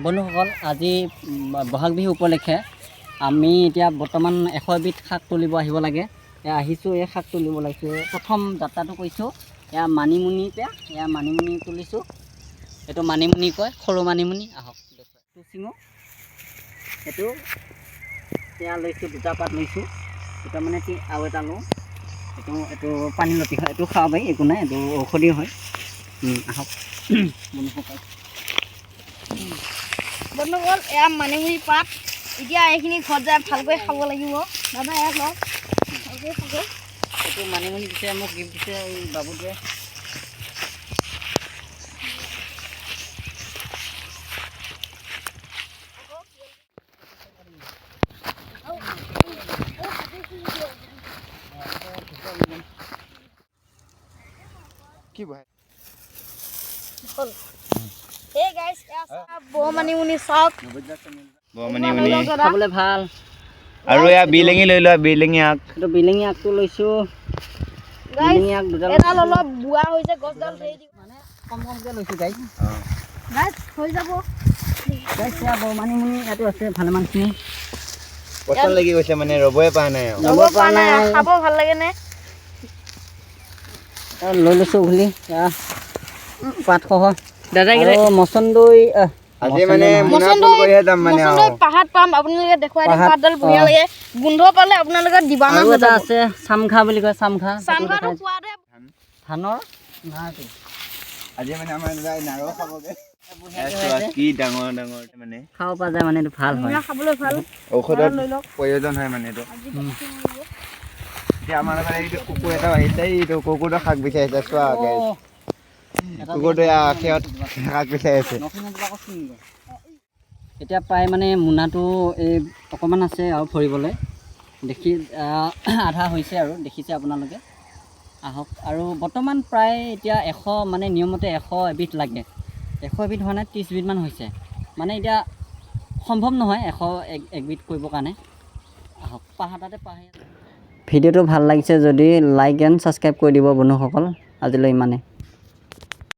বন্ধুসকল আজি বহাগ বিহু উপলক্ষে আমি এতিয়া বৰ্তমান 100 এবিধ শাক তুলিব আহিব লাগে। আহিছোঁ এই শাক তুলিব লাগিছে। প্ৰথম যাত্ৰাটো কৰিছোঁ এয়া মানিমুনি এয়া মানিমুনি তুলিছোঁ। এইটো মানিমুনি কয়, সৰু মানিমুনি। আহক এইটো চিঙো। এইটো এয়া লৈছোঁ, দুটা পাত লৈছোঁ। এটা মানে আৰু এটা লওঁ। এইটো পানী লতি হয়, এইটো খাব পাৰি, একো নাই, এইটো ঔষধি হয়। আহক বন্ধুসকল। বন্ধুসকল এয়া মানিমুনি পাত। এতিয়া এইখিনি ঘৰত যায় ভালকৈ খাব লাগিব। দাদা ইয়াত লওক, ভালকৈ খাব। এইটো মানিমুনি দিছে, মোক গিফ্ট দিছে এই বাবুটোৱে। কি ভাই এই গাইস মানিমুনি চাওক, মানিমুনি খাবলৈ ভাল। আৰু এয়া বিলেঙি লৈ লোৱা, বিলেঙি আগ। এইটো বিলেঙি আগটো লৈছোঁ। গাইস বিলেঙি আগ দুডাল এডাল অলপ বুঢ়া হৈছে, গছডাল হেৰি দি মানে কমকৈ লৈছোঁ গাইছ। গাইস হৈ যাব। গাইছ এয়া মানিমুনি ইয়াতো আছে ভালেমানখিনি। পচন্দ লাগি গৈছে, মানে ৰবই পৰা নাই আৰু। ল'ব পৰা নাই, খাব ভাল লাগে নে? লৈ লৈছোঁ বুলি পাত সহ দাদা মচন্দৈ। আজি মানে মুনাফুল কৰিহে যাম মানে আৰু। পাহাৰত পাম, আপোনালোকে দেখুৱাই দিম। পাতডাল বঢ়িয়া লাগে, গোন্ধ পালে আপোনালোকে দিবানা আৰু হৈ এটা যাব। আছে চামখা বুলি কয়, চামখা। চামখাটো খোৱাতে ধানৰ নাৰটো। আজি মানে আমাৰ নাৰো খাবগে। কি ডাঙৰ ডাঙৰ মানে খাব পৰা যায়, মানে এইটো ভাল হয়। খাবলৈ ভাল। ঔষধৰ প্ৰয়োজন হয় মানে এইটো। এতিয়া আমাৰ লগত এইটো কুকুৰ এটা আহিছে, এইটো কুকুৰটো শাক বিচাৰিছে, চোৱা গাইছ। কুকুৰটো আশীত শাক বিচাৰি আছে। এতিয়া প্ৰায় মানে মোনাটো এই অকণমান আছে আৰু ভৰিবলৈ দেখি আধা হৈছে আৰু দেখিছে আপোনালোকে। আহক। আৰু বৰ্তমান প্ৰায় এতিয়া 100 মানে নিয়মতে 100 এবিধ লাগে। 100 এবিধ হোৱা নাই, 30 বিধমান হৈছে। মানে এতিয়া সম্ভৱ নহয় 100 একবিধ কৰিবৰ কাৰণে। আহক পাহাৰতে ভিডিঅ'টো ভাল লাগিছে যদি লাইক এণ্ড ছাবস্ক্ৰাইব কৰি দিব বন্ধুসকল। আজিলৈ ইমানে।